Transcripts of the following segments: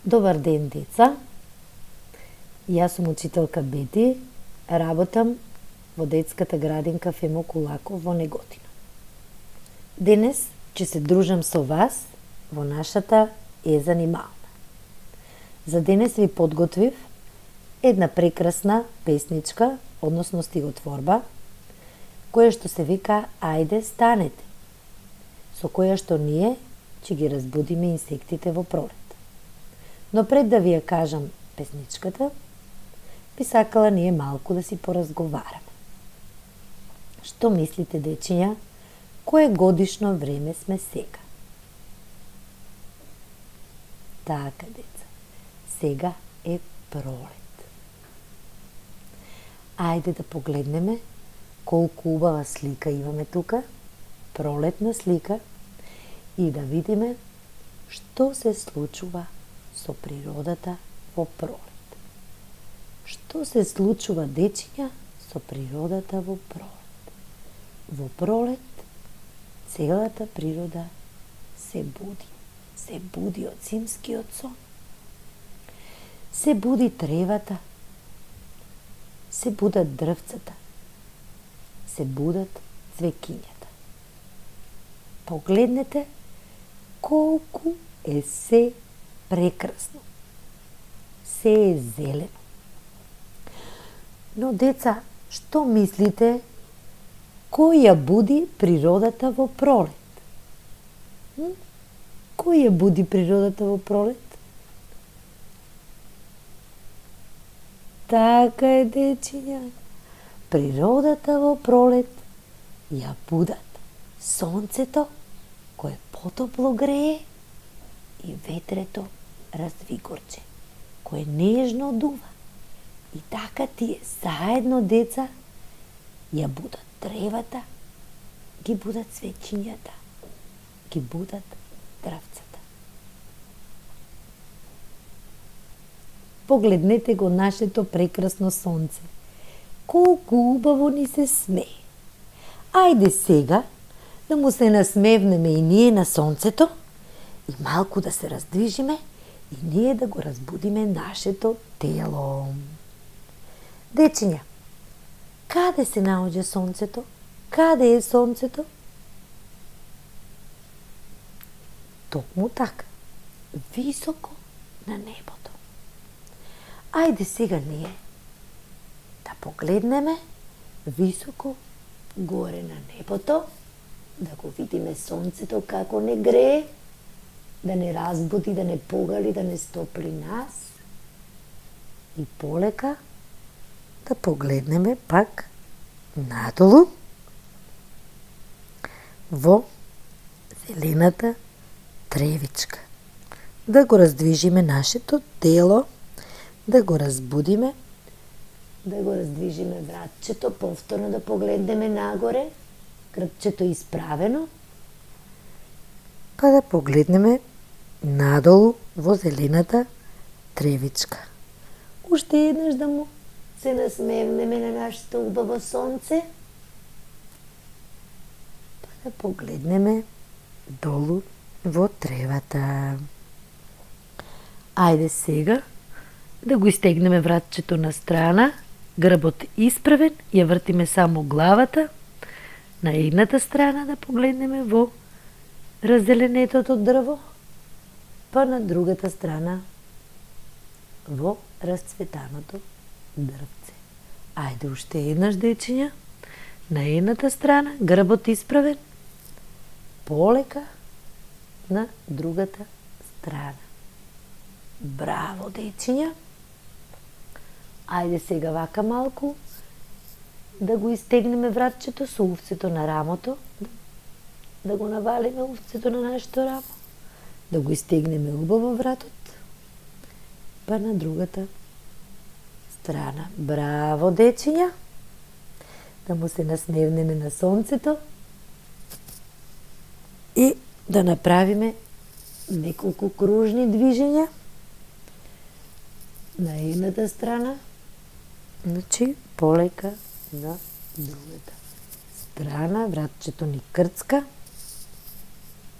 Добар ден, деца. Јас сум учителка Бети, работам во детската градинка Фемо Кулаков во Неготино. Денес ќе се дружам со вас во нашата занимална. За денес ви подготвив една прекрасна песничка, односно стиготворба, која што се вика Ајде станете, со која што ние ќе ги разбудиме инсектите во пролет. Но пред да ви ја кажам песничката, би сакала ние малку да си поразговараме. Што мислите, дечиња, кое годишно време сме сега? Така, деца, сега е пролет. Ајде да погледнеме колку убава слика имаме тука, пролетна слика, и да видиме што се случува со природата во пролет. Што се случува, дечиња, со природата во пролет? Во пролет целата природа се буди од зимскиот сон. Се буди тревата, се будат дрвцата, се будат цвекињата. Погледнете колку е се прекрасно. Се е зелено. Но, деца, што мислите, кој ја буди природата во пролет? Кој ја буди природата во пролет? Така е, дечиња. Природата во пролет ја будат сонцето, кое потопло грее, и ветрето развигорче, кое нежно дува. И така тие заедно, деца, ја будат древата, ги будат цвеќињата, ги будат дрвцата. Погледнете го нашето прекрасно сонце. Колку убаво ни се смее. Ајде сега да му се насмевнеме и ние на сонцето, и малку да се раздвижиме и ние да го разбудиме нашето тело. Дечиња, каде се наоѓа сонцето? Каде е сонцето? Токму така, високо на небото. Ајде сега ние да погледнеме високо горе на небото, да го видиме сонцето како не грее, да не разбуди, да не погали, да не стопли нас. И полека да погледнеме пак надолу во зелената тревичка. Да го раздвижиме нашето тело, да го разбудиме, да го раздвижиме вратчето, повторно да погледнеме нагоре, кръпчето исправено, па да погледнеме надолу во зелената тревичка. Уште еднаш да му се насмевнеме на нашето убаво сонце, па да погледнеме долу во тревата. Ајде сега да го истегнеме вратчето на страна, грбот исправен, ја вртиме само главата, на едната страна да погледнеме во раззеленетото дрво, па на другата страна во расцветаното дрвце. Ајде уште еднаш, дечиња, на едната страна, грбот исправен, полека на другата страна. Браво, дечиња! Ајде сега вака малку да го истегнеме вратчето со увцето на рамото, да го навалиме увцето на нашето рамо, да го истегнеме убаво вратот, па на другата страна. Браво, дечиња! Да му се насмевнеме на сонцето и да направиме неколку кружни движења на едната страна, значи полека на другата страна, вратчето ни крцка,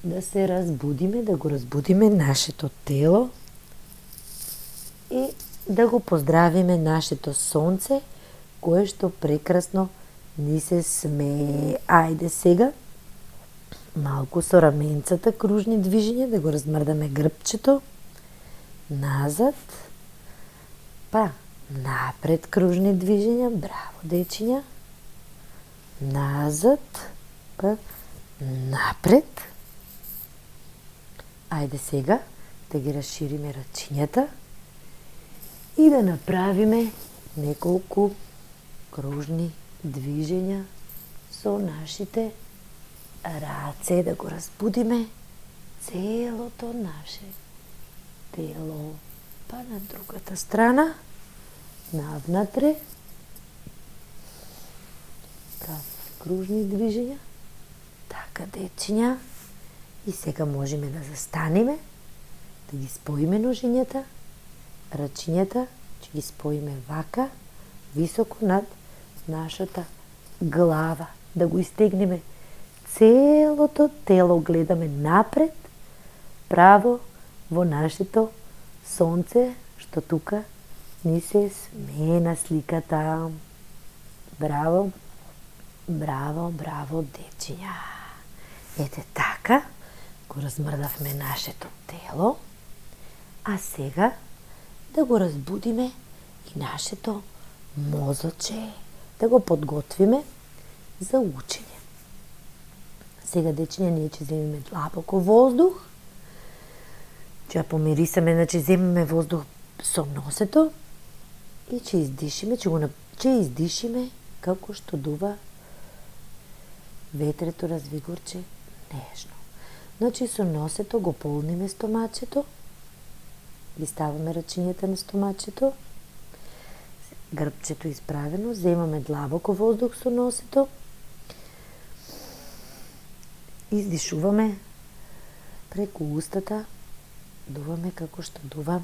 да се разбудиме, да го разбудиме нашето тело, и да го поздравиме нашето сонце, кое што прекрасно ни се смее. Ајде сега, малку со раменцата кружни движења, да го размрдаме грбчето, назад, па напред кружни движења, браво дечиња, назад, па напред. Ајде сега да ги расшириме рачињата и да направиме неколку кружни движења со нашите раце, да го разбудиме целото наше тело. Па на другата страна, навнатре, кружни движења, така дечиња. И сега можеме да застанеме, да ги споиме ножињата, рачињата, ќе ги споиме вака, високо над нашата глава, да го истегнеме целото тело, гледаме напред, право во нашето сонце, што тука ни се смее на сликата. Браво, браво, браво, дечиња. Ете така, го размрдавме нашето тело, а сега да го разбудиме и нашето мозоче, да го подготвиме за учење. Сега, дечиња, ние ќе земеме длабоко воздух, ќе ја помирисаме, значи земеме воздух со носето и ќе издишиме, ќе издишиме како што дува ветрето развигорче нежно. Значи со носето го полниме стомачето, ги ставаме рачињата на стомачето, грбчето исправено, земаме длабоко воздух со носето, издишуваме преку устата, дуваме како што дува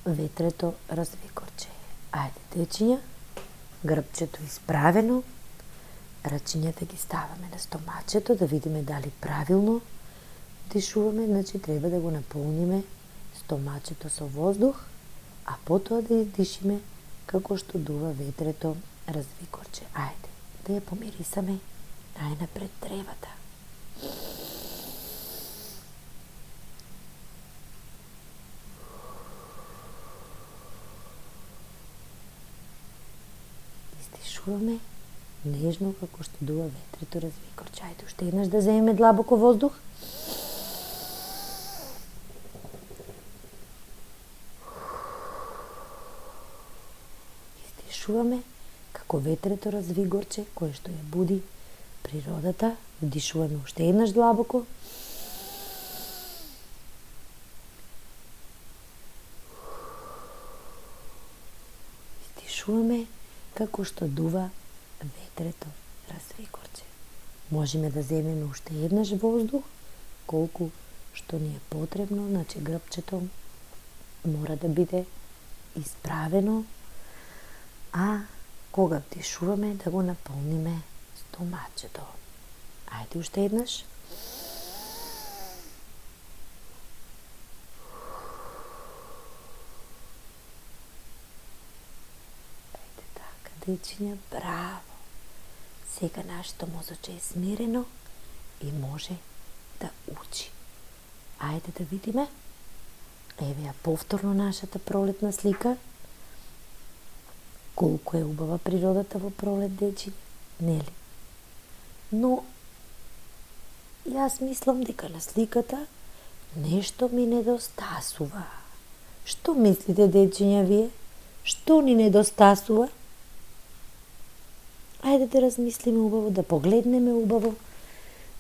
ветрето развигорче. Ајде, дечиња, грбчето исправено, рачињата ги ставаме на стомачето, да видиме дали правилно дишуваме, значи треба да го наполниме стомачето со воздух, а потоа да издишиме како што дува ветрето развигорче. Ајде, да ја помирисаме најнапред тревата. Издишуваме нежно како што дува ветрето развигорче. Ајде, уште еднаш да земеме длабоко воздух. Издишуваме како ветрето развигорче кое што ја буди природата. Вдишуваме уште еднаш длабоко. Издишуваме како што дува ветрето развигорче. Можеме да земеме уште еднаш воздух, колку што ни е потребно, значи грбчето мора да биде исправено, а кога вдишуваме да го наполниме стомачето. Ајде уште еднаш. Ајде така, дечиња, браво. Сега нашето мозоче е смирено и може да учи. Ајде да видиме. Еве ја повторно нашата пролетна слика. Колку е убава природата во пролет, дечи, нели? Но јас мислам дека на сликата нешто ми недостасува. Што мислите, дечиња, вие? Што ни недостасува? Ајде да размислиме убаво, да погледнеме убаво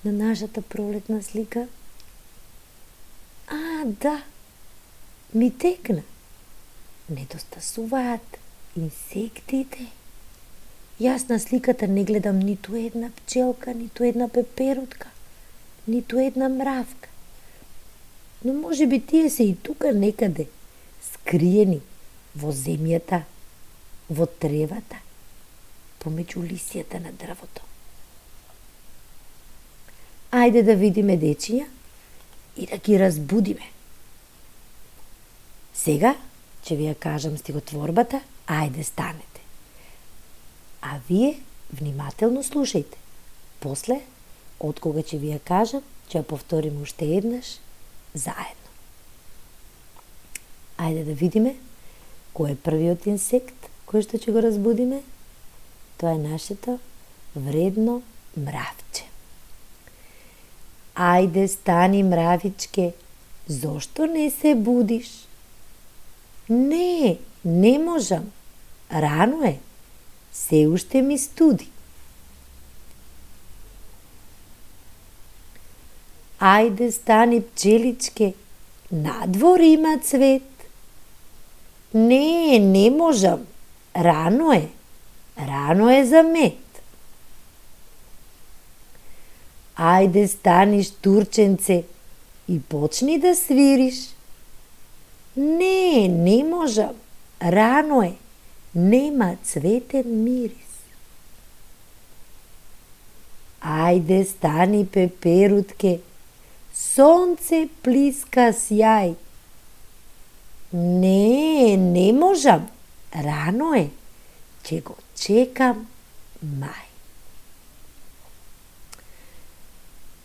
на нашата пролетна слика. Да, ми текна. Недостасуваат инсектите. Јас на сликата не гледам ниту една пчелка, ниту една пеперутка, ниту една мравка. Но може би тие се и тука некаде, скриени во земјата, во тревата, помеѓу лисијата на дрвото. Ајде да видиме, дечиња, и да ги разбудиме. Сега ќе ви ја кажам стихотворбата, ајде станете. А вие внимателно слушајте. После, од кога ќе ви ја кажам, ќе ја повторим уште еднаш заедно. Ајде да видиме кој е првиот инсект кој што ќе го разбудиме. Тоа е нашето вредно мравче. Ајде стани, мравичке, зошто не се будиш? Не можам, рано е, се уште ми студи. Ајде стани, пчеличке, надвор има цвет. Не можам, рано е за мед. Ајде стани, штурченце, и почни да свириш. Не можам, рано е, нема цветен мирис. Ајде стани, пеперутке, сонце плиска сјај. Не можам, рано е, ќе го чекам мај.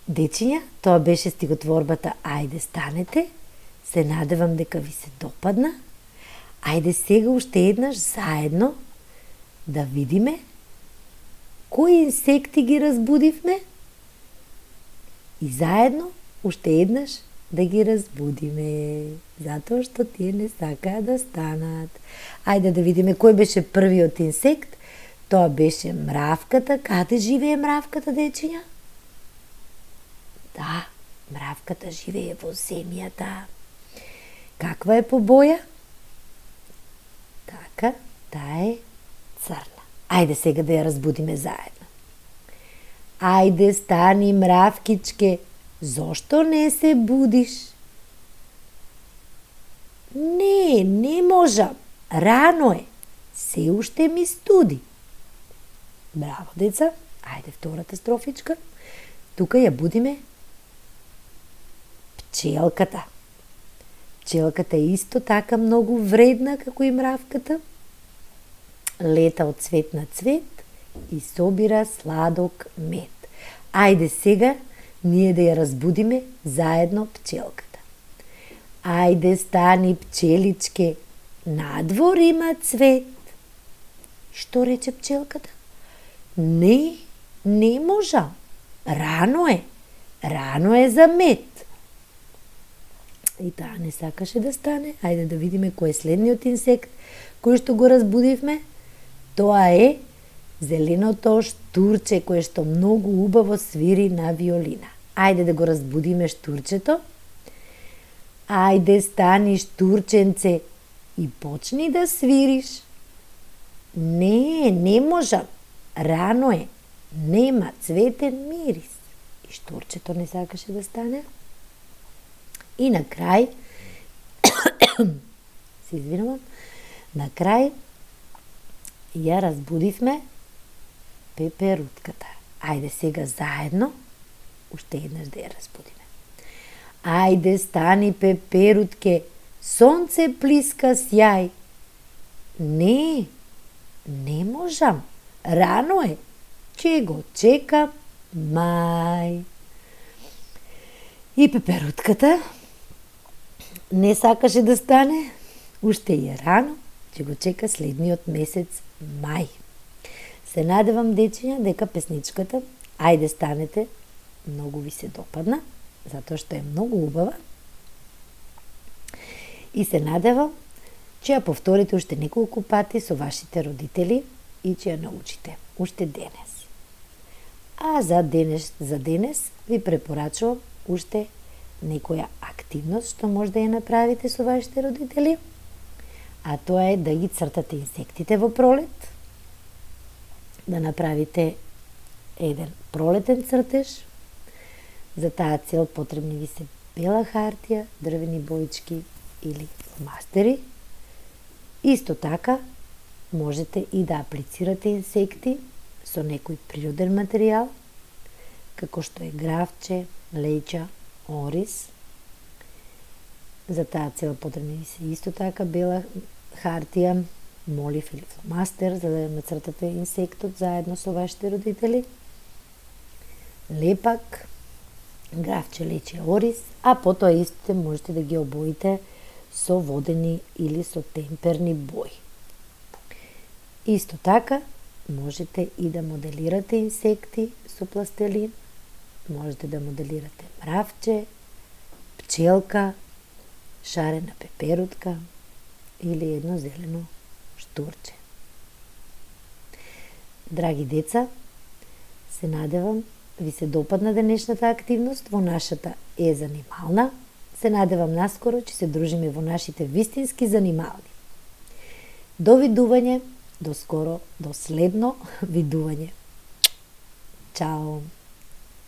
Дечиња, тоа беше стихотворбата Ајде станете. Се надевам дека ви се допадна. Ајде сега уште еднаш заедно да видиме кои инсекти ги разбудивме и заедно уште еднаш да ги разбудиме, затоа што тие не сакаат да станат. Ајде да видиме кој беше првиот инсект. Тоа беше мравката. Каде живее мравката, дечиња? Да, мравката живее во земјата. Каква е по боја? Така, таа е црна. Ајде сега да ја разбудиме заедно. Ајде стани, мравкичке, зошто не се будиш? Не можам, рано е, се уште ми студи. Браво, деца. Ајде втората строфичка. Тука ја будиме пчелката. Пчелката е исто така многу вредна како и мравката. Лета од цвет на цвет и собира сладок мед. Ајде сега ние да ја разбудиме заедно пчелката. Ајде стани, пчеличке, надвор има цвет. Што рече пчелката? Не можам. Рано е за мед. И таа не сакаше да стане. Ајде да видиме кој е следниот инсект кој што го разбудивме. Тоа е зеленото штурче кое што многу убаво свири на виолина. Ајде да го разбудиме штурчето. Ајде стани, штурченце, и почни да свириш. Не можам. Рано е. Нема цветен мирис. И штурчето не сакаше да стане. И на крај се извинувам, на крај ја разбудивме пеперутката. Ајде сега заедно уште еднаш да ја разбудиме. Ајде стани, пеперутке, сонце плиска сјај. Не можам, рано е, ќе го чекам мај. И пеперутката не сакаше да стане, уште е рано, ќе го чека следниот месец мај. Се надевам, дечиња, дека песничката Ајде станете многу ви се допадна, затоа што е многу убава. И се надевам ќе ја повторите уште неколку пати со вашите родители и ќе ја научите уште денес. А за денес ви препорачувам уште некоја активност што може да ја направите со вашите родители, а тоа е да ги цртате инсектите во пролет, да направите еден пролетен цртеж. За таа цел потребни ви се бела хартија, дрвени боички или фломастери. Исто така, можете и да аплицирате инсекти со некој природен материјал, како што е гравче, леќа, орис. За таа цел потребни ви се исто така бела хартија, молив или фломастер, за да ја нацртате инсектот заедно со вашите родители, лепак, графче лече ориз, а потоа истите можете да ги обоите со водени или со темперни бои. Исто така, можете и да моделирате инсекти со пластелин, можете да моделирате мравче, пчелка, шарена пеперутка или едно зелено штурче. Драги деца, се надевам ви се допадна денешната активност во нашата занимална. Се надевам наскоро ќе се дружиме во нашите вистински занимални. До видување, до скоро, до следно видување. Чао!